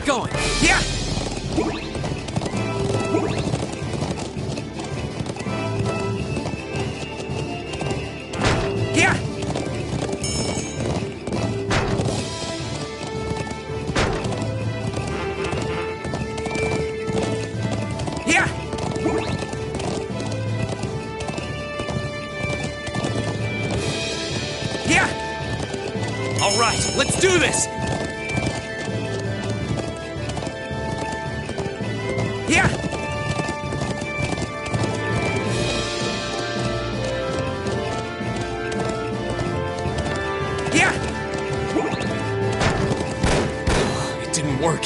it going. Yeah! Yeah! Yeah! Yeah! All right, let's do this! Yeah! Yeah! It didn't work.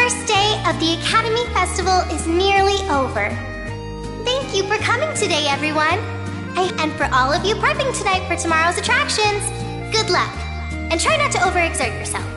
first day of the Academy Festival is nearly over. Thank you for coming today, everyone. And for all of you prepping tonight for tomorrow's attractions, good luck. And try not to overexert yourselves.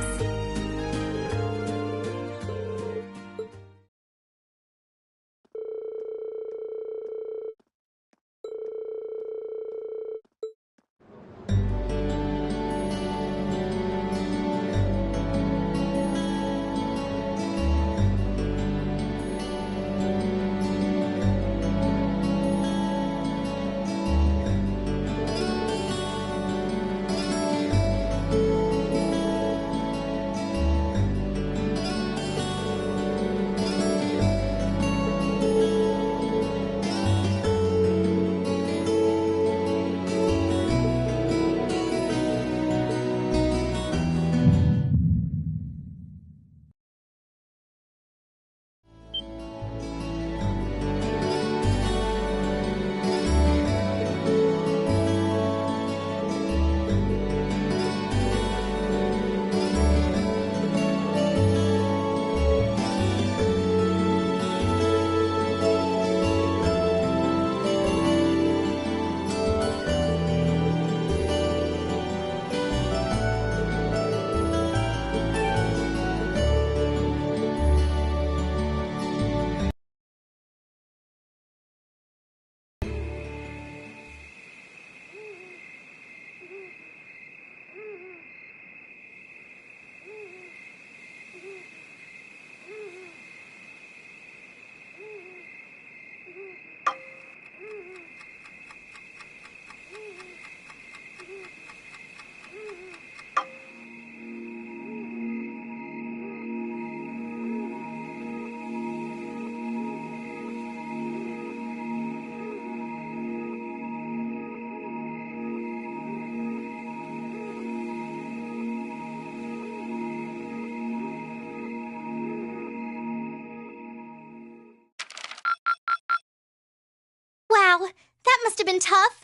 Wow, that must have been tough.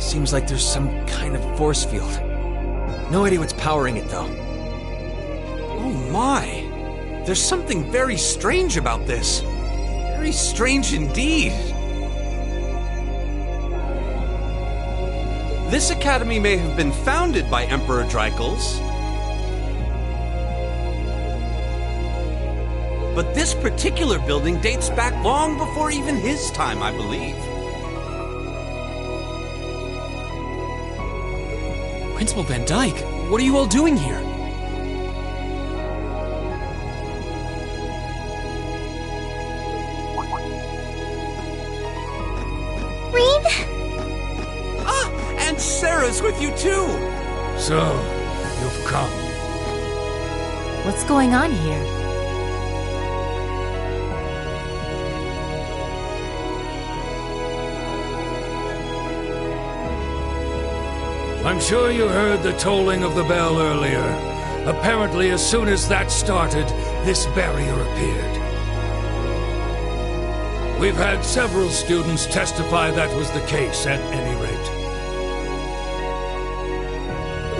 Seems like there's some kind of force field. No idea what's powering it, though. Oh my! There's something very strange about this. Very strange indeed. This academy may have been founded by Emperor Dreikels, but this particular building dates back long before even his time, I believe. Principal Van Dyke, what are you all doing here? Reed? Ah, and Sarah's with you too! So, you've come. What's going on here? I'm sure you heard the tolling of the bell earlier. Apparently, as soon as that started, this barrier appeared. We've had several students testify that was the case, at any rate.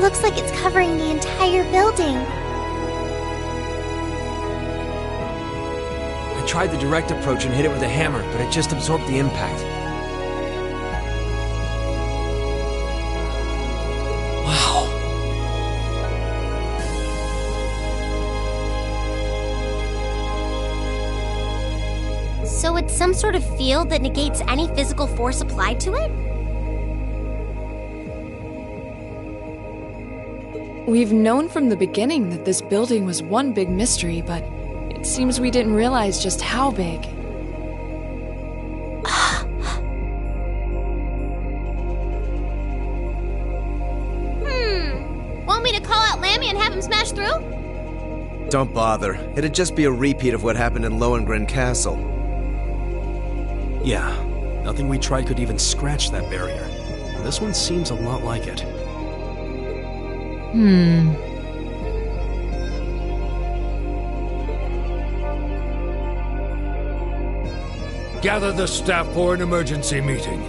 Looks like it's covering the entire building. I tried the direct approach and hit it with a hammer, but it just absorbed the impact. So it's some sort of field that negates any physical force applied to it? We've known from the beginning that this building was one big mystery, but it seems we didn't realize just how big. Want me to call out Lammy and have him smash through? Don't bother. It'd just be a repeat of what happened in Lohengrin Castle. Yeah, nothing we tried could even scratch that barrier. This one seems a lot like it. Gather the staff for an emergency meeting.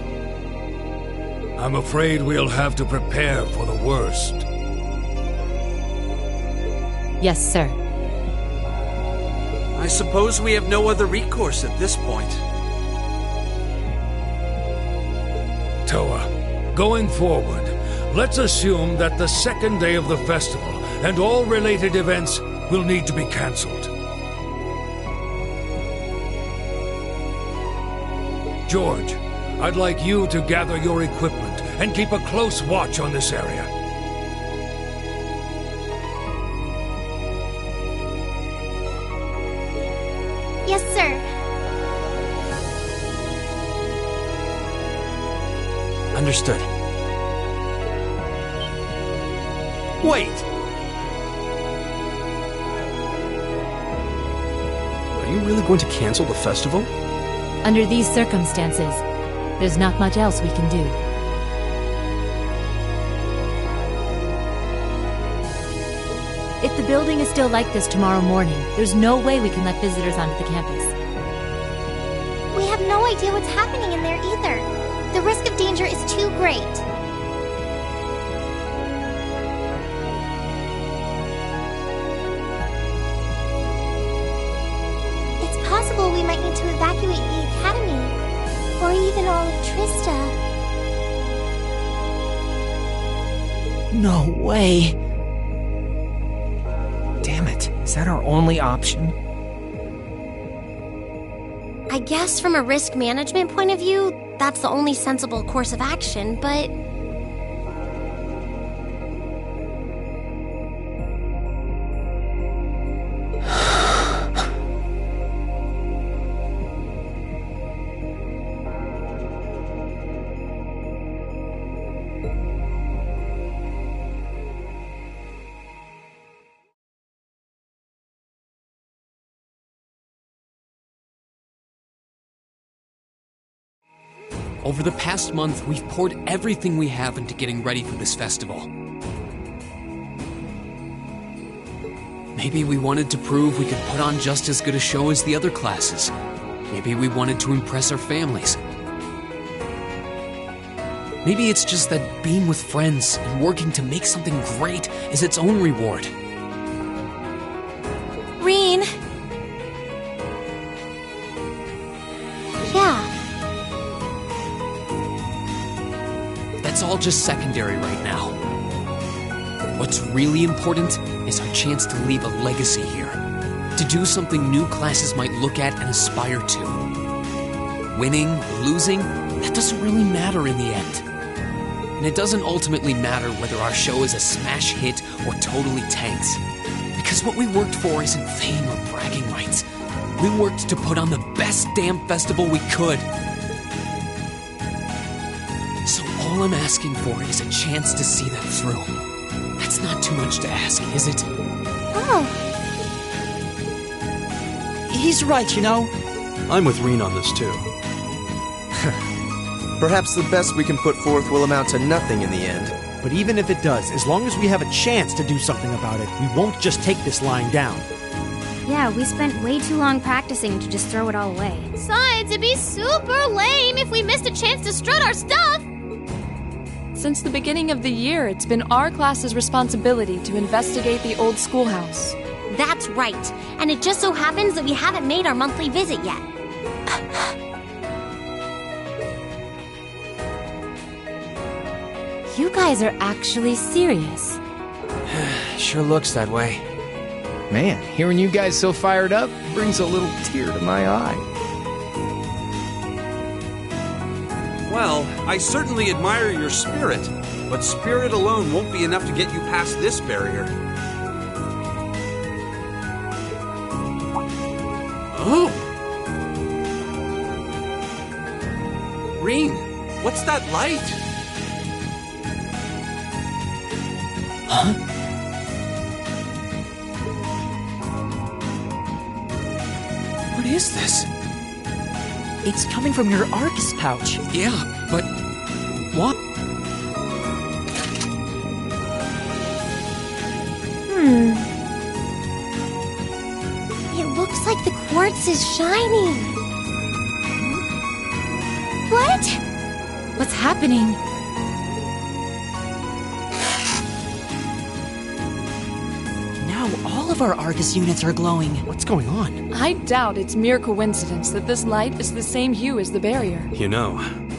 I'm afraid we'll have to prepare for the worst. Yes, sir. I suppose we have no other recourse at this point. Toa, going forward, let's assume that the second day of the festival and all related events will need to be cancelled. George, I'd like you to gather your equipment and keep a close watch on this area. Yes, sir. Understood. Wait! Are you really going to cancel the festival? Under these circumstances, there's not much else we can do. If the building is still like this tomorrow morning, there's no way we can let visitors onto the campus. We have no idea what's happening in there either. The risk of danger is too great. It's possible we might need to evacuate the academy, or even all of Trista. No way. Damn it. Is that our only option? I guess from a risk management point of view, that's the only sensible course of action, but... Over the past month, we've poured everything we have into getting ready for this festival. Maybe we wanted to prove we could put on just as good a show as the other classes. Maybe we wanted to impress our families. Maybe it's just that being with friends and working to make something great is its own reward. Reen! Yeah. That's all just secondary right now. What's really important is our chance to leave a legacy here. To do something new classes might look at and aspire to. Winning or losing, that doesn't really matter in the end. And it doesn't ultimately matter whether our show is a smash hit or totally tanks. Because what we worked for isn't fame or bragging rights. We worked to put on the best damn festival we could. So all I'm asking for is a chance to see that through. That's not too much to ask, is it? Oh. He's right, you know. I'm with Reen on this too. Perhaps the best we can put forth will amount to nothing in the end. But even if it does, as long as we have a chance to do something about it, we won't just take this line down. Yeah, we spent way too long practicing to just throw it all away. Besides, it'd be super lame if we missed a chance to strut our stuff! Since the beginning of the year, it's been our class's responsibility to investigate the old schoolhouse. That's right. And it just so happens that we haven't made our monthly visit yet. You guys are actually serious. Sure looks that way. Man, hearing you guys so fired up brings a little tear to my eye. Well, I certainly admire your spirit, but spirit alone won't be enough to get you past this barrier. Oh! Reen, what's that light? Huh? What is this? It's coming from your Arcus pouch. Yeah, but... what? It looks like the quartz is shining. What? What's happening? Now all of our Arcus units are glowing. What's going on? I doubt it's mere coincidence that this light is the same hue as the barrier. You know,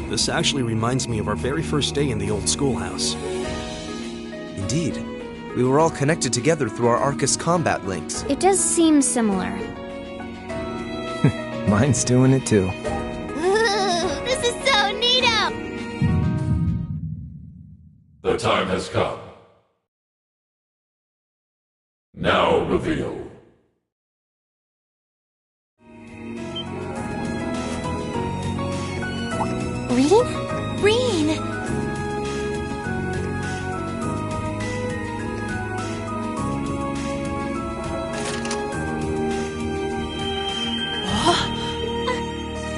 this actually reminds me of our very first day in the old schoolhouse. Indeed. We were all connected together through our Arcus combat links. It does seem similar. Mine's doing it too. Ooh, this is so neato! The time has come. Now reveal. Reen? Reen!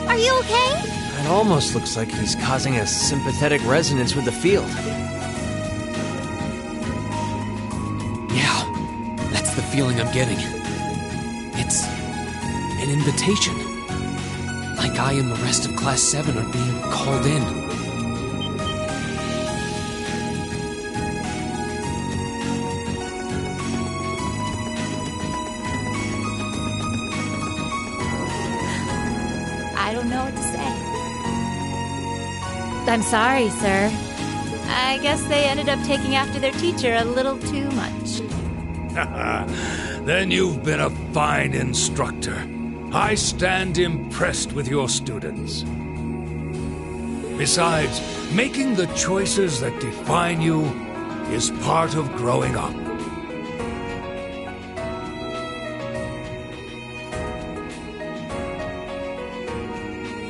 Are you okay? It almost looks like he's causing a sympathetic resonance with the field. Yeah, that's the feeling I'm getting. It's an invitation. Like I and the rest of Class 7 are being called in. I don't know what to say. I'm sorry, sir. I guess they ended up taking after their teacher a little too much. Then you've been a fine instructor. I stand impressed with your students. Besides, making the choices that define you is part of growing up.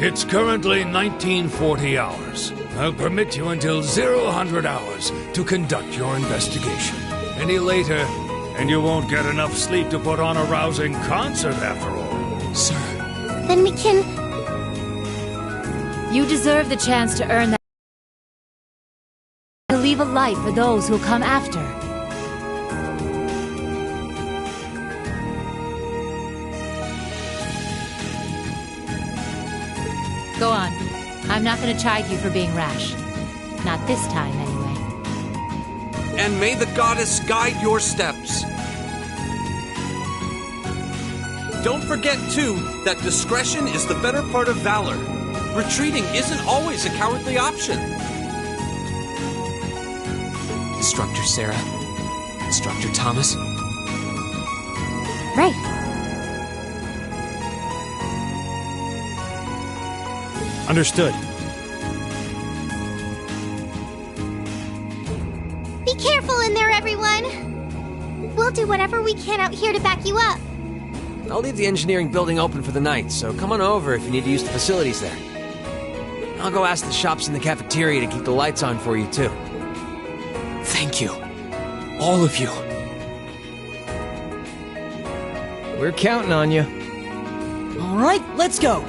It's currently 1940 hours. I'll permit you until 00 hours to conduct your investigation. Any later, and you won't get enough sleep to put on a rousing concert after all. Sir. Then we can... You deserve the chance to earn that. To leave a light for those who'll come after. Go on. I'm not going to chide you for being rash. Not this time, anyway. And may the goddess guide your steps. Don't forget, too, that discretion is the better part of valor. Retreating isn't always a cowardly option. Instructor Sarah? Instructor Thomas? Right. Understood. Be careful in there, everyone. We'll do whatever we can out here to back you up. I'll leave the engineering building open for the night, so come on over if you need to use the facilities there. I'll go ask the shops in the cafeteria to keep the lights on for you, too. Thank you. All of you. We're counting on you. All right, let's go.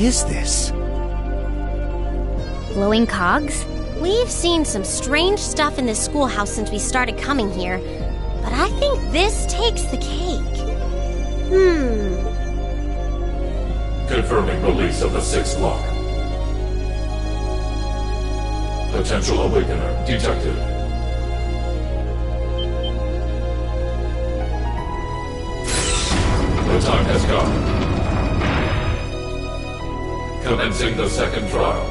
is this? Glowing cogs? We've seen some strange stuff in this schoolhouse since we started coming here, but I think this takes the cake. Confirming release of the sixth lock. Potential awakener detected. The time has come. Commencing the second trial.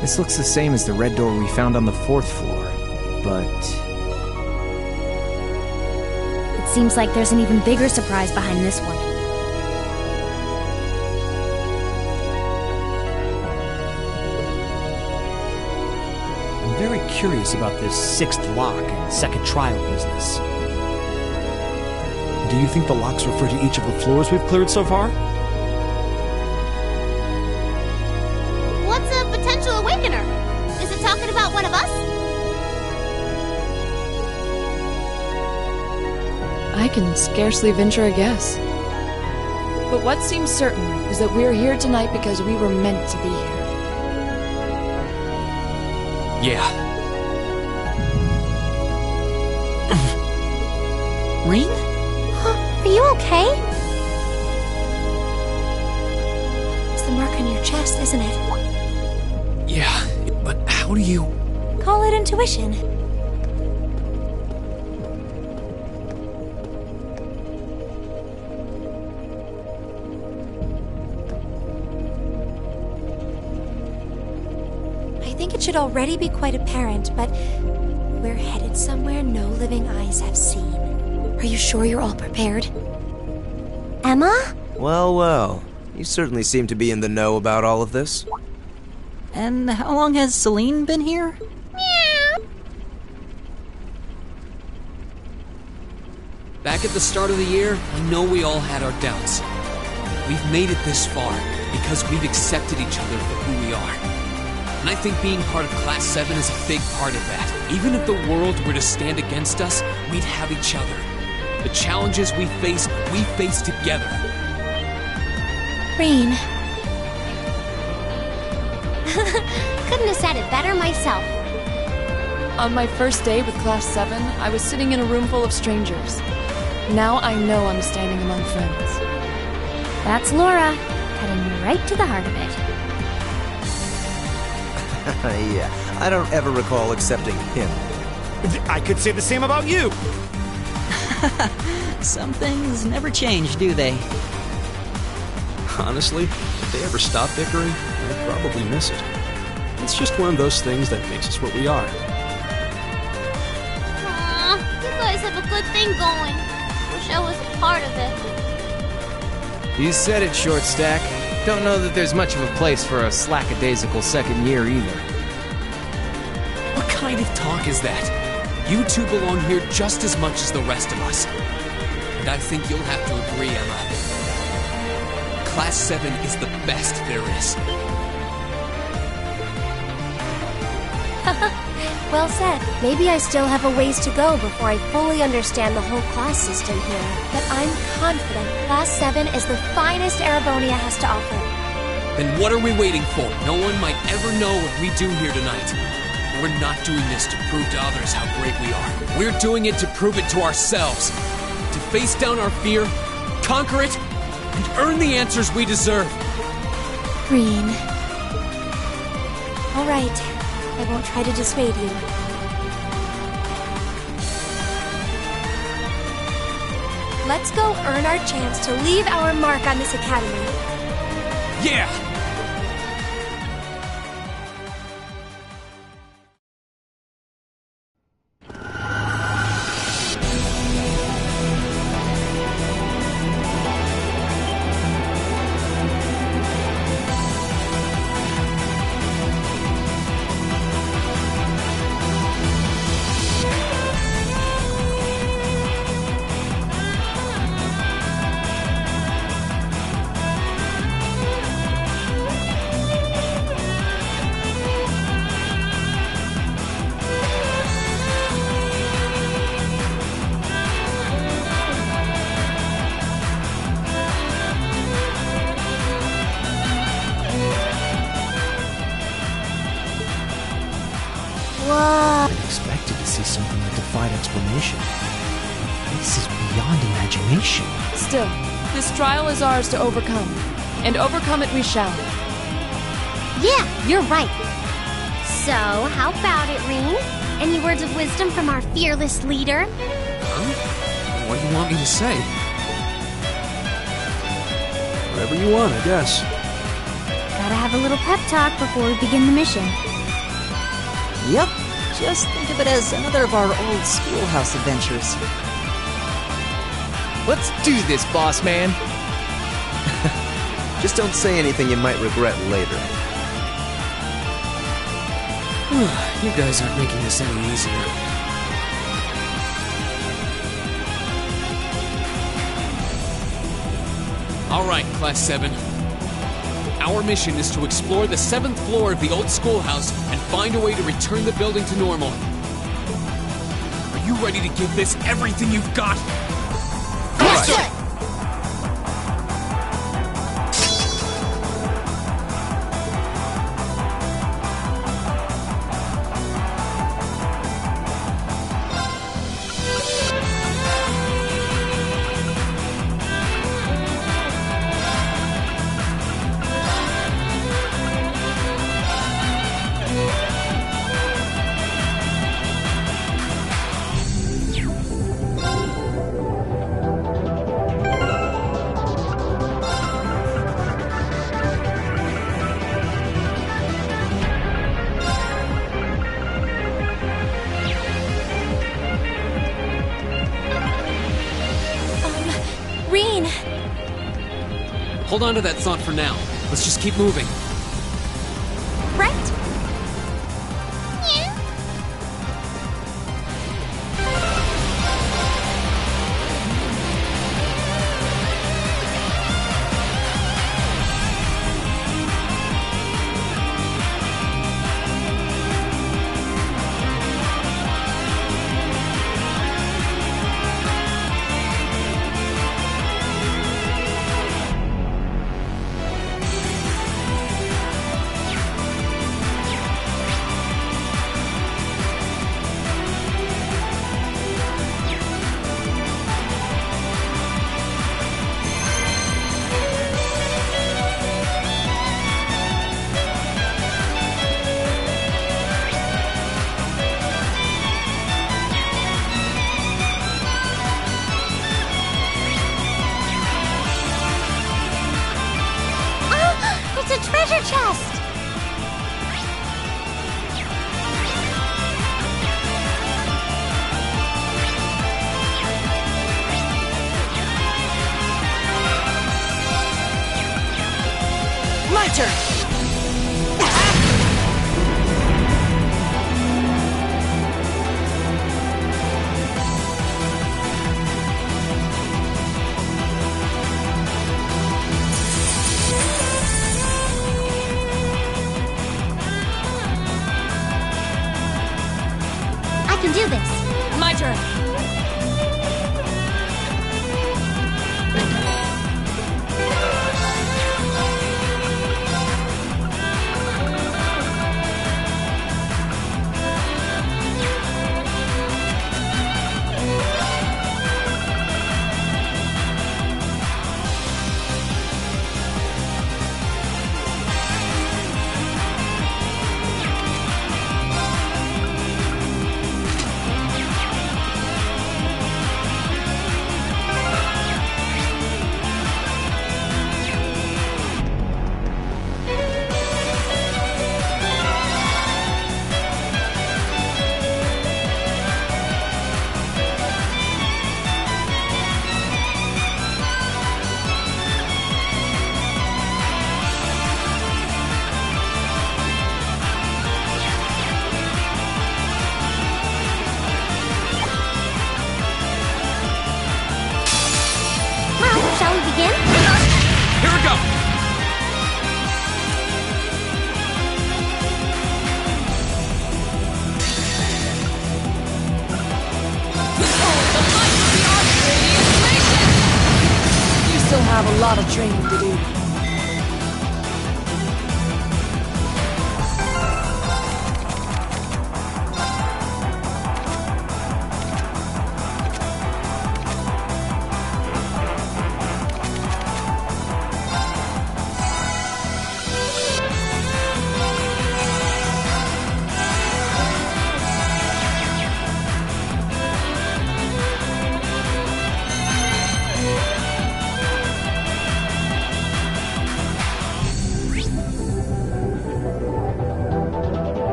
This looks the same as the red door we found on the 4th floor, but... It seems like there's an even bigger surprise behind this one. I'm very curious about this sixth lock and second trial business. Do you think the locks refer to each of the floors we've cleared so far? What's a potential awakener? Is it talking about one of us? I can scarcely venture a guess. But what seems certain is that we're here tonight because we were meant to be here. Yeah. Ring? Are you okay? It's the mark on your chest, isn't it? Yeah, but how do you... Call it intuition. I think it should already be quite apparent, but we're headed somewhere no living eyes have seen. Are you sure you're all prepared? Emma? Well, well. You certainly seem to be in the know about all of this. And how long has Celine been here? Back at the start of the year, I know we all had our doubts. We've made it this far because we've accepted each other for who we are. And I think being part of Class 7 is a big part of that. Even if the world were to stand against us, we'd have each other. The challenges we face together. Rain. Couldn't have said it better myself. On my first day with Class 7, I was sitting in a room full of strangers. Now I know I'm standing among friends. That's Laura, cutting right to the heart of it. Yeah, I don't ever recall accepting him. I could say the same about you! Some things never change, do they? Honestly, if they ever stop bickering, I'd probably miss it. It's just one of those things that makes us what we are. Aw, you guys have a good thing going. Wish I was a part of it. You said it, Short Stack. Don't know that there's much of a place for a slackadaisical second year either. What kind of talk is that? You two belong here just as much as the rest of us. And I think you'll have to agree, Emma. Class 7 is the best there is. Well said. Maybe I still have a ways to go before I fully understand the whole class system here. But I'm confident Class 7 is the finest Erebonia has to offer. Then what are we waiting for? No one might ever know what we do here tonight. We're not doing this to prove to others how great we are. We're doing it to prove it to ourselves. To face down our fear, conquer it, and earn the answers we deserve. Green. All right. I won't try to dissuade you. Let's go earn our chance to leave our mark on this academy. Yeah! I expected to see something that defied explanation. This is beyond imagination. Still, this trial is ours to overcome. And overcome it we shall. Yeah, you're right. So, how about it, Reen? Any words of wisdom from our fearless leader? Huh? What do you want me to say? Whatever you want, I guess. Gotta have a little pep talk before we begin the mission. Yep. Just think of it as another of our old schoolhouse adventures. Let's do this, boss man. Just don't say anything you might regret later. You guys aren't making this any easier. All right, Class 7. Our mission is to explore the 7th floor of the old schoolhouse and find a way to return the building to normal. Are you ready to give this everything you've got? Yes, sir! Hold on to that thought for now. Let's just keep moving. Right? It's a treasure chest! My turn! I can do this. My turn. Shall we begin? Here we go! You still have a lot of training to do.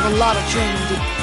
have a lot of training to...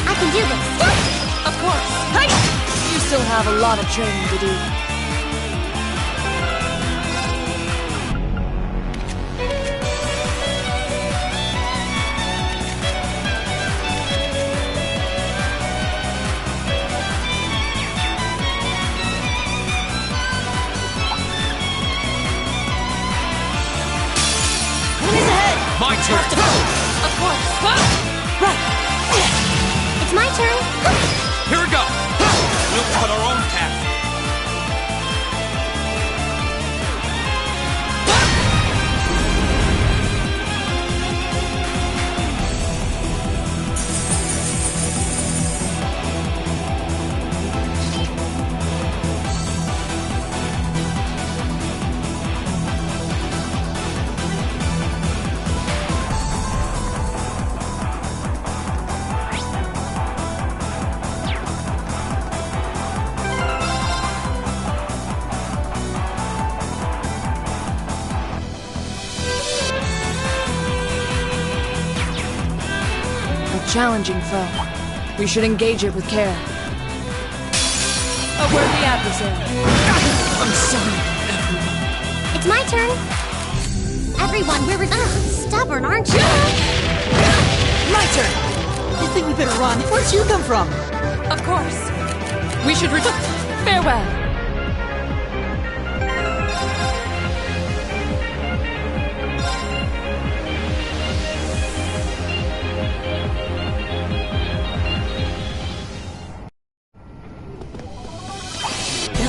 I can do this. Of course. You still have a lot of training to do. Enemies ahead! My turn! Of course. Right. It's my turn. Here we go! We'll cut our own path. Challenging foe. We should engage it with care. A worthy adversary. I'm sorry, everyone. It's my turn. Everyone, we're stubborn, aren't you? My turn. You think we better run? Where'd you come from? Of course. We should farewell.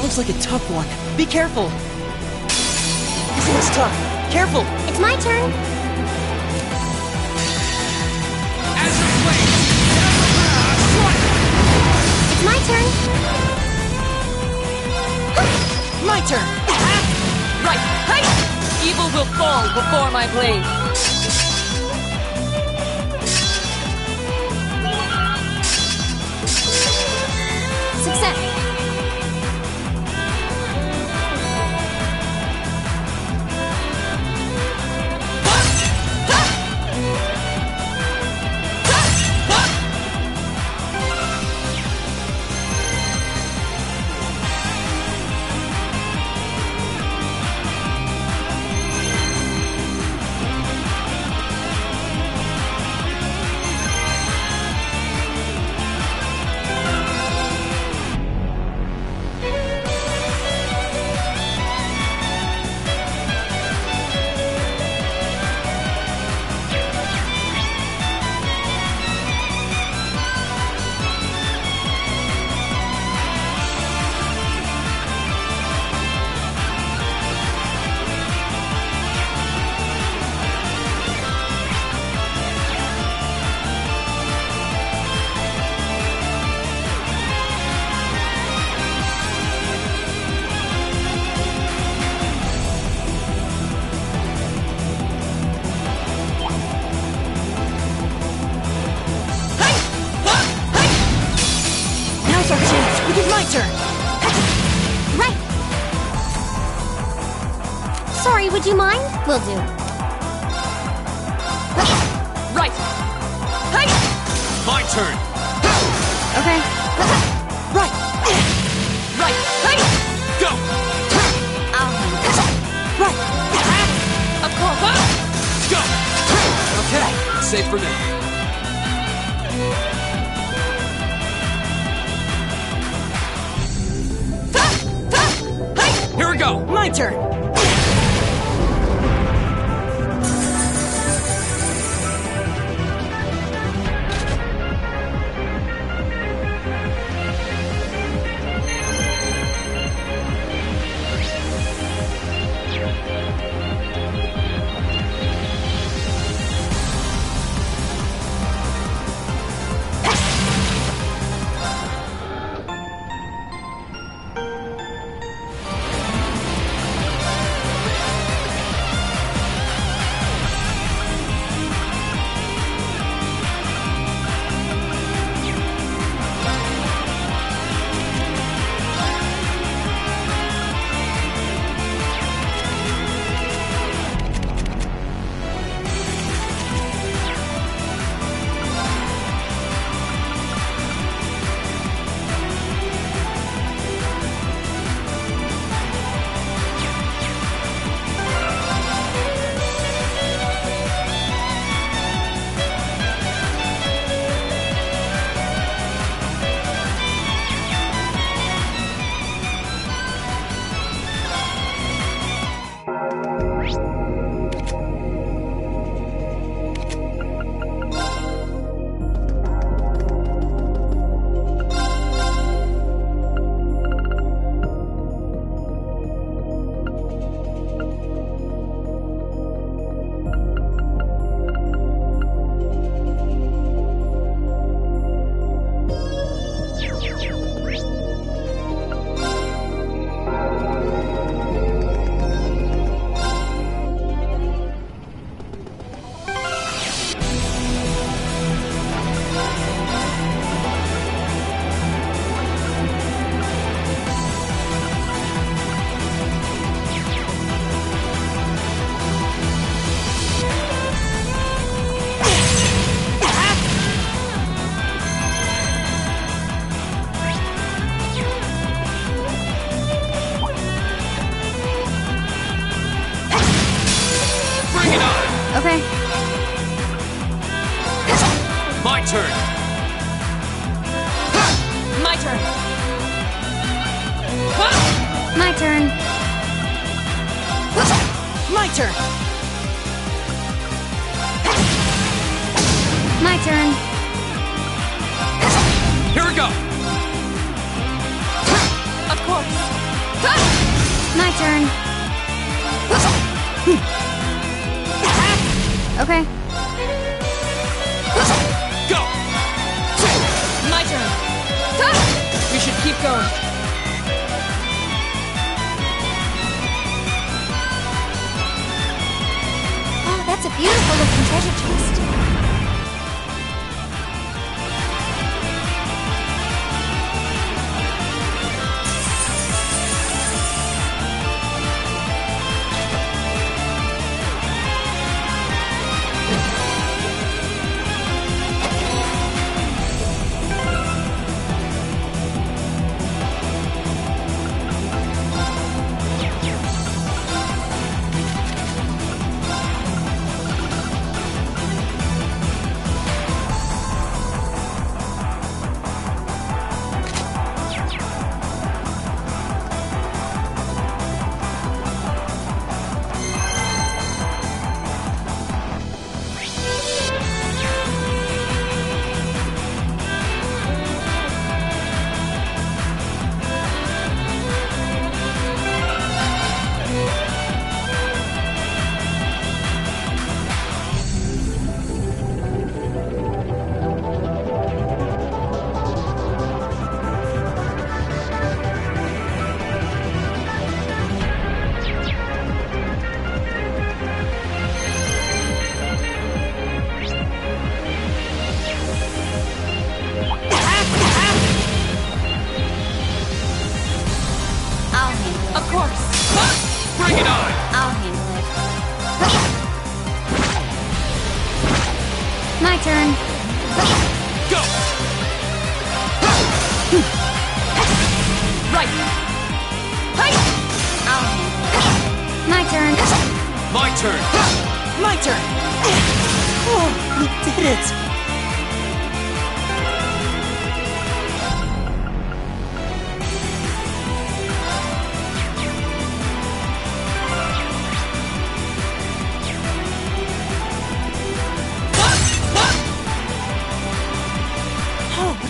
Looks like a tough one. Be careful. This one's tough. Careful. It's my turn. As a flame! It's my turn. My turn. Right. Evil will fall before my blade. Success. turn. Right. Sorry, would you mind? Will do. Right. Hey! My turn. Okay. Right. Right. Hey! Go! Right. Up close. Go! Okay, safe for now. Here we go! My turn. Okay. My turn. My turn. My turn. My turn. My turn. Here we go. Of course. My turn. Okay. Go. My turn. We should keep going. Oh, that's a beautiful looking treasure chest.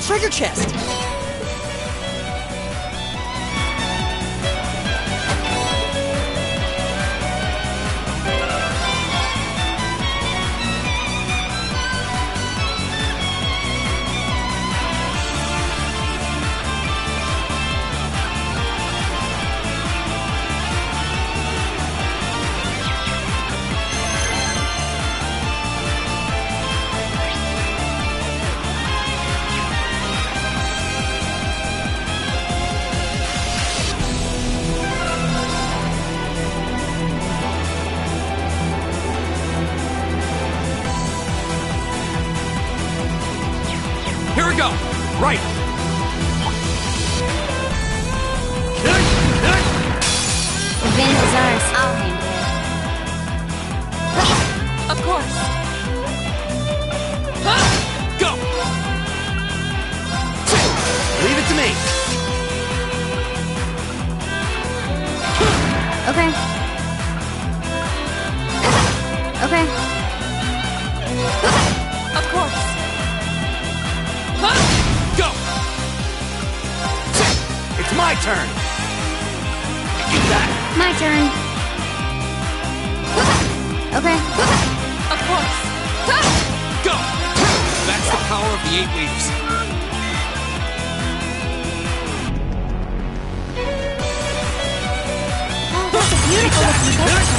A treasure chest! Here we go! Right! Advantage is ours. I'll handle it. Of course. Go! Leave it to me. Okay. Okay. Of course. Go! It's my turn. My turn. Okay. Of course. Go! That's the power of the 8 weaves. Oh, that's a beautiful looking treasure chest.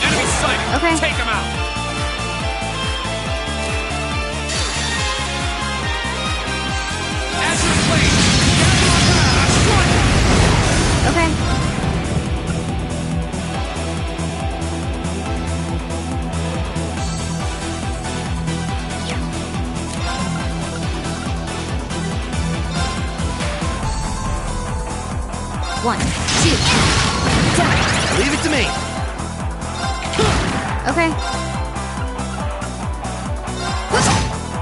Enemy sighted! Okay. Take him out! As your plane! Okay. One, two, done. Leave it to me. Okay.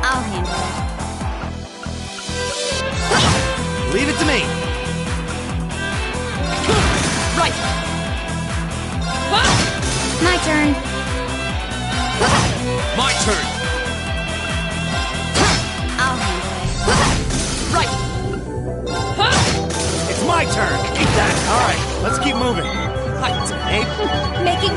I'll handle it. Leave it to me. Right! My turn. My turn! I'll handle it. Right! It's my turn. Eat that. All right, let's keep moving. Height, eh? Making...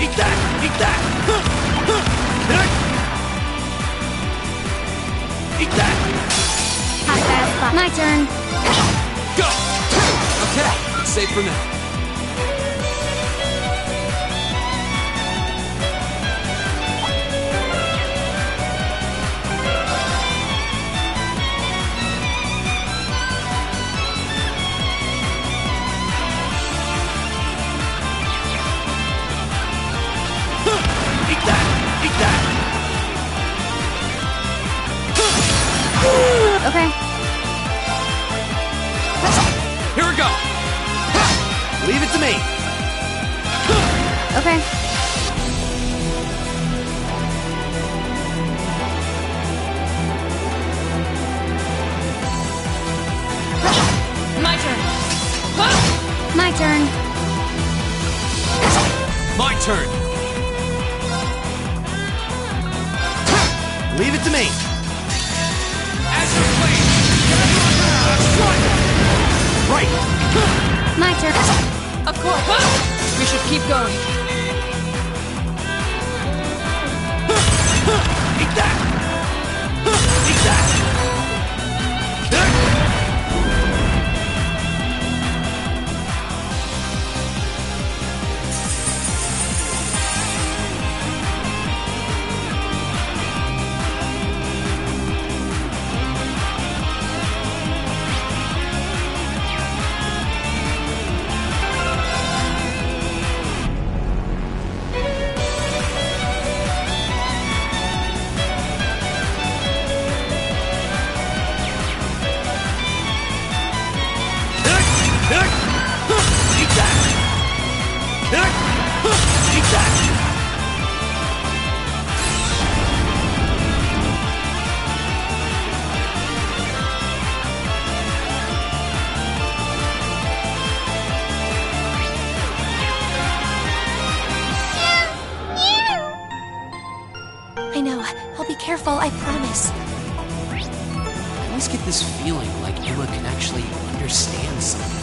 Eat that. Eat that. Eat that. Hot fast spot. My turn. Go! Okay, it's safe for now. Eat that. Eat that. Okay. Here we go! Leave it to me. Okay. My turn. My turn. My turn! Leave it to me. As your plane! Right. My turn. Of course. We should keep going. Eat that. I know. I'll be careful, I promise. I always get this feeling like Emma can actually understand something.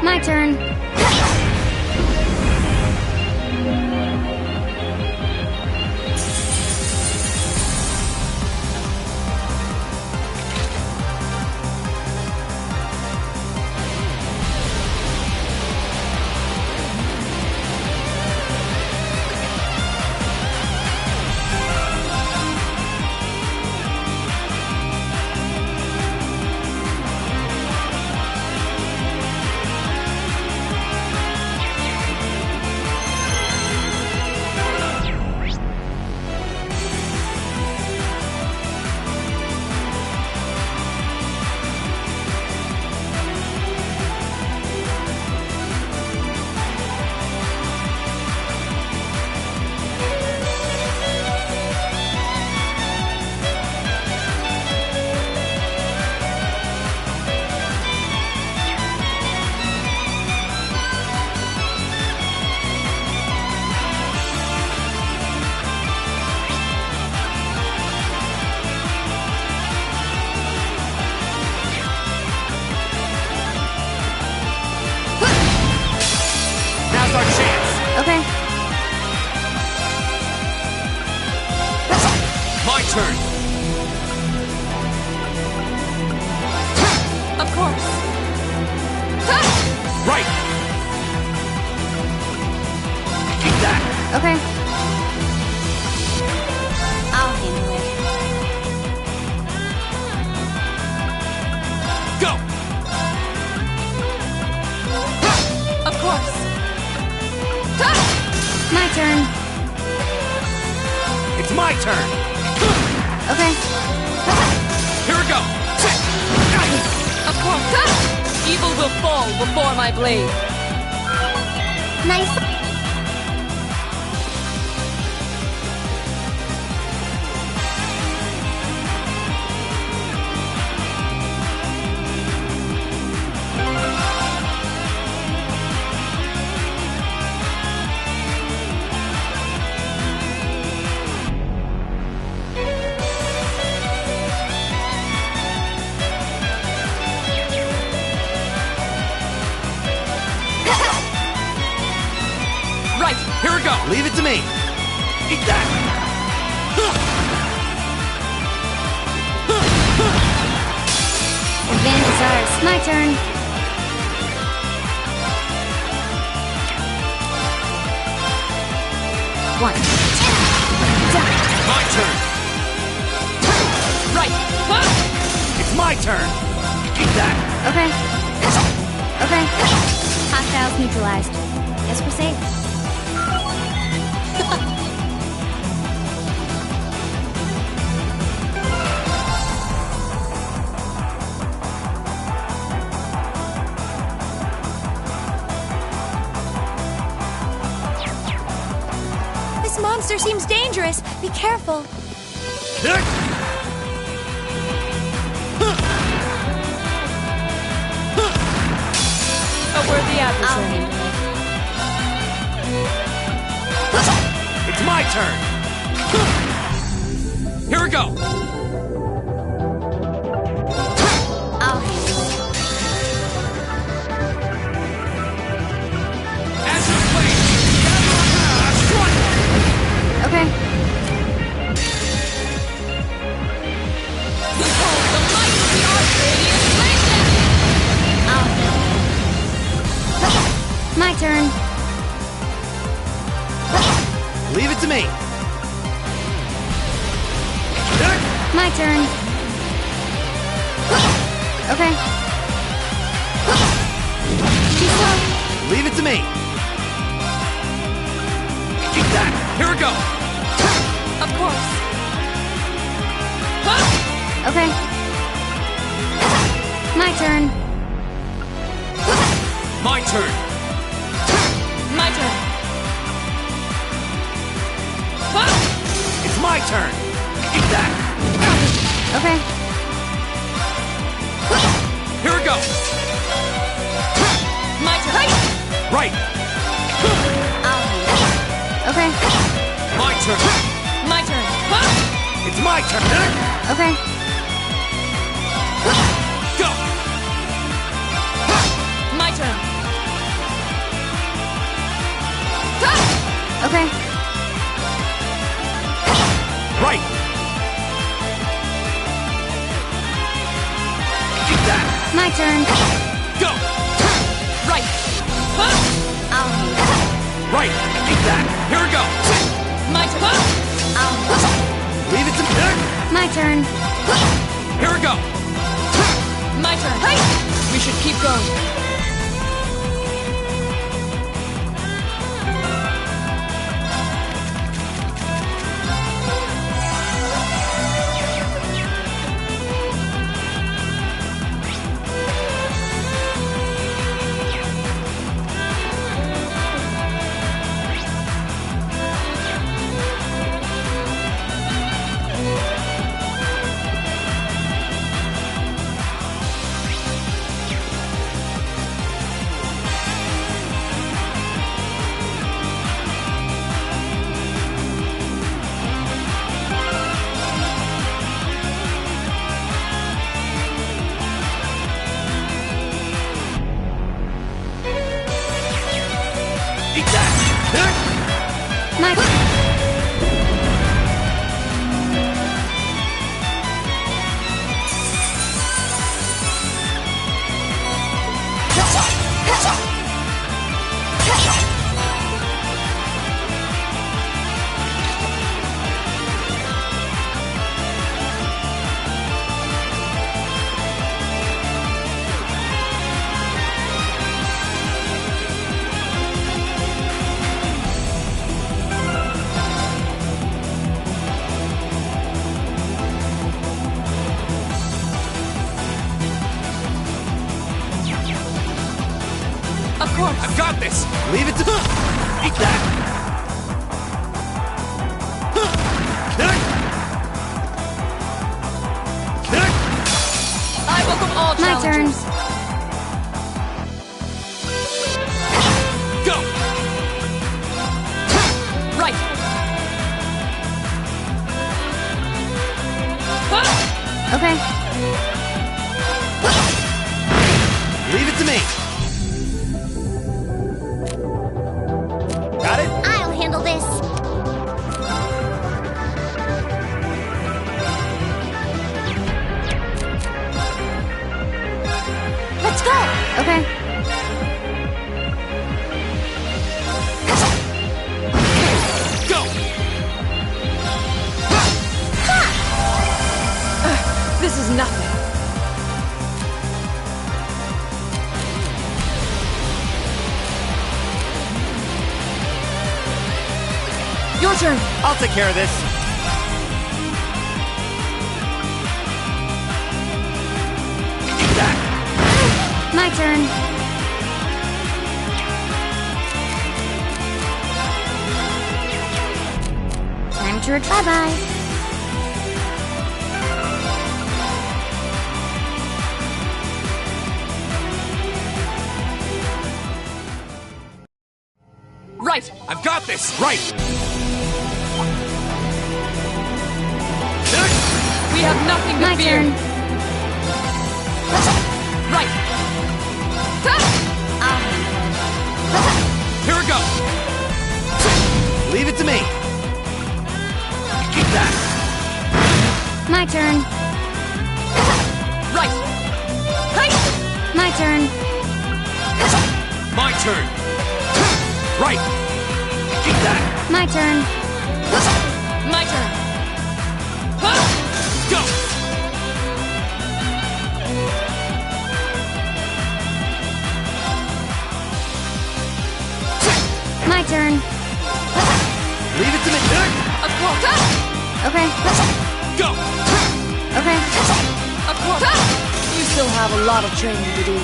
My turn. Okay. My turn! Of course. Right! Keep that! Okay. I'll handle it. Go! Of course. My turn. It's my turn! Okay. Here we go! Of course. Evil will fall before my blade. Nice. Right, here we go! Leave it to me. Eat that! Advantage is ours. My turn. One. My turn! Right! It's my turn. Eat that! Okay. Okay. Hostiles neutralized. Guess we're safe. This monster seems dangerous. Be careful. A worthy adversary. It's my turn! Here we go! I'll handle it. As you play, strike! Okay. Behold the might of the Arcadian Legend! I'll handle it. My turn. to me. My turn. Okay. Too slow. Leave it to me. Keep that. Here we go. Of course. Okay. My turn. My turn. My turn. It's my turn. Keep that. Okay. Here we go. My turn. Right. Okay. My turn. My turn. It's my turn. Okay. Go. My turn. Okay. Right. Keep that. My turn. Go. Right. Right. Keep that. Here we go. My turn. Leave it to me. My turn. Here we go. My turn. We should keep going. Eat that. My turn. Of course. I've got this. Leave it to me. Eat that. I welcome all My turn. challenges. Go. Right. Okay. Leave it to me. Got it? I'll handle this. Let's go. Okay. Go. This is nothing. Your turn. I'll take care of this. Eat that. My turn. Time to bye-bye. Right. I've got this. Right. We have nothing to My fear. turn. Right. Here we go. Leave it to me. Keep that. My turn. Right. My turn. My turn. Right. Keep that. My turn. My turn. Go! My turn. Leave it to me. A quota. Okay. Go! Okay. A quota. You still have a lot of training to do.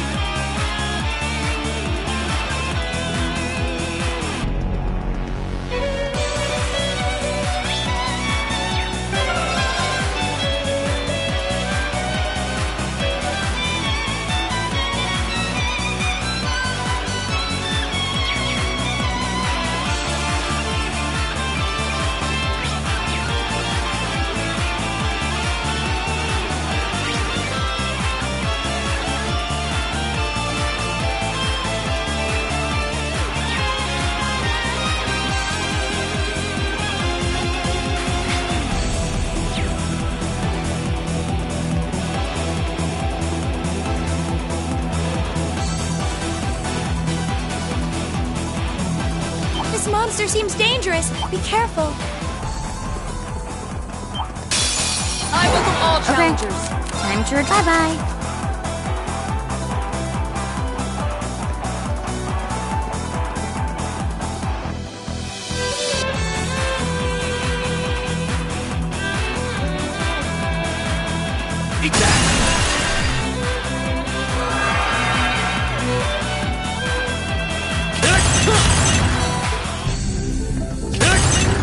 This monster seems dangerous. Be careful. I welcome all challengers. Time to bye-bye. Eat that!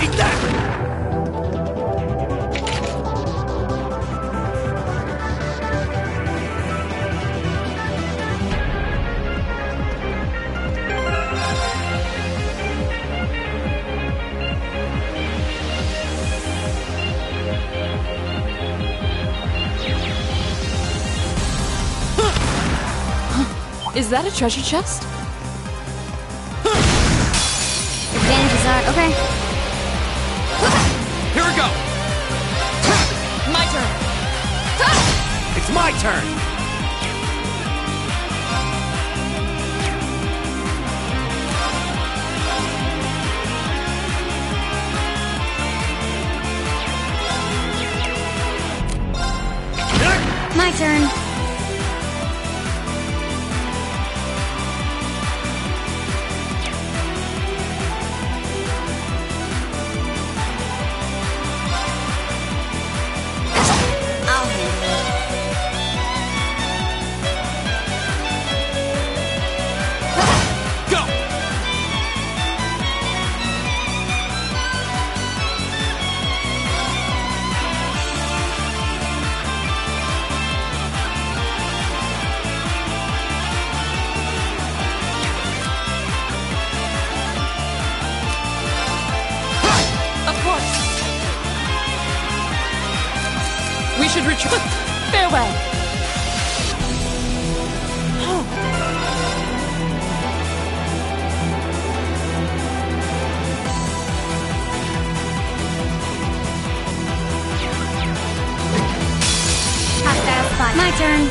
Eat that! Is that a treasure chest? Advantages are okay. Here we go! My turn. It's my turn! My turn. I'll handle it. Go! Of course. We should retreat. Farewell. Hostile spot. My turn.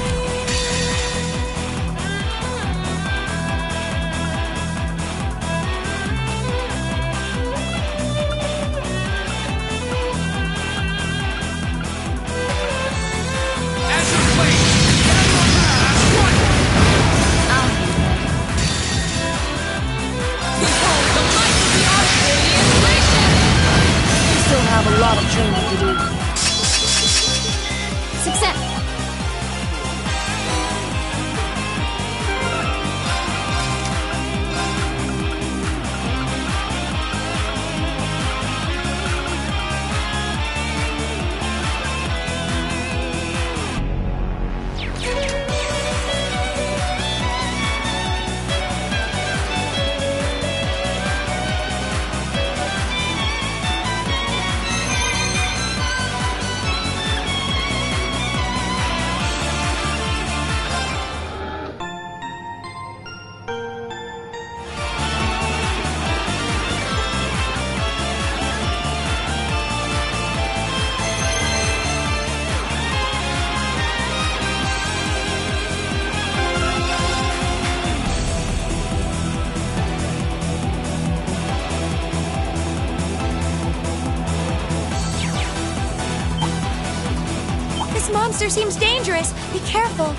As of late, last one! I'll handle it. Behold the might of the Australian nation! You still have a lot of training to do. Success. This monster seems dangerous. Be careful.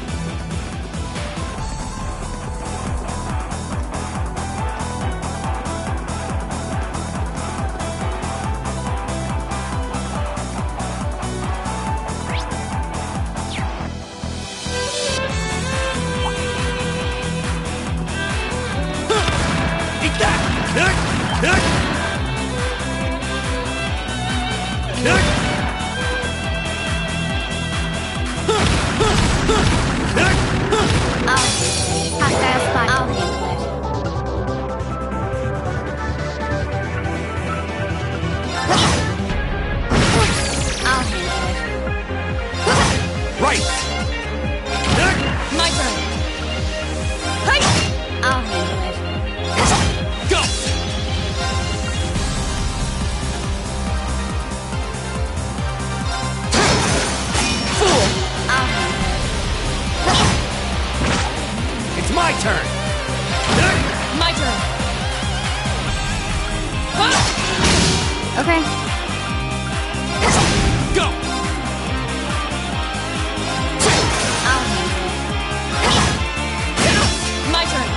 Hostile spot. I'll handle it. I'll handle it. Right! My turn. I'll handle it. Go! Fool! I'll handle It's my turn! My turn. it. Okay. Go! I'll handle My turn.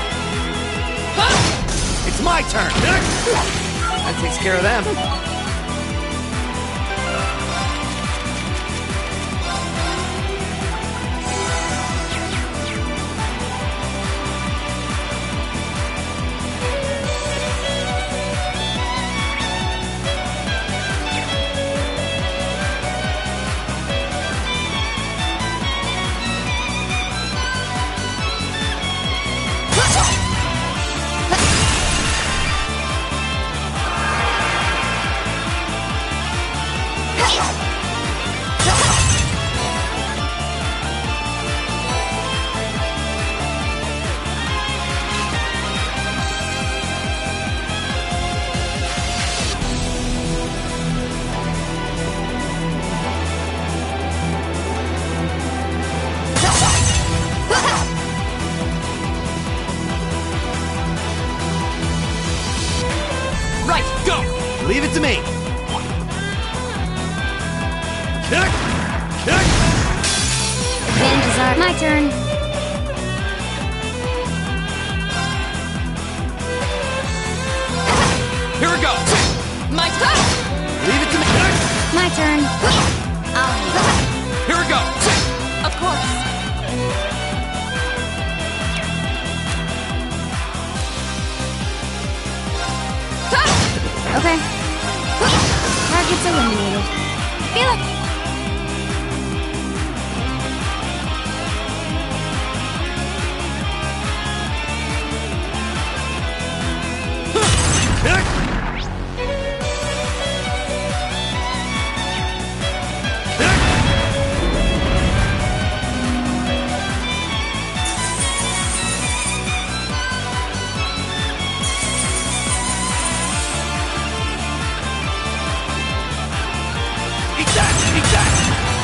It's my turn! That takes care of them. Right, go! Leave it to me. Kick! Kick! Advantages are my turn. Here we go! My turn. Leave it to me. My turn. I'll handle it. Here we go! Of course. Okay. Target's eliminated. Feel it. Eat that! Eat that!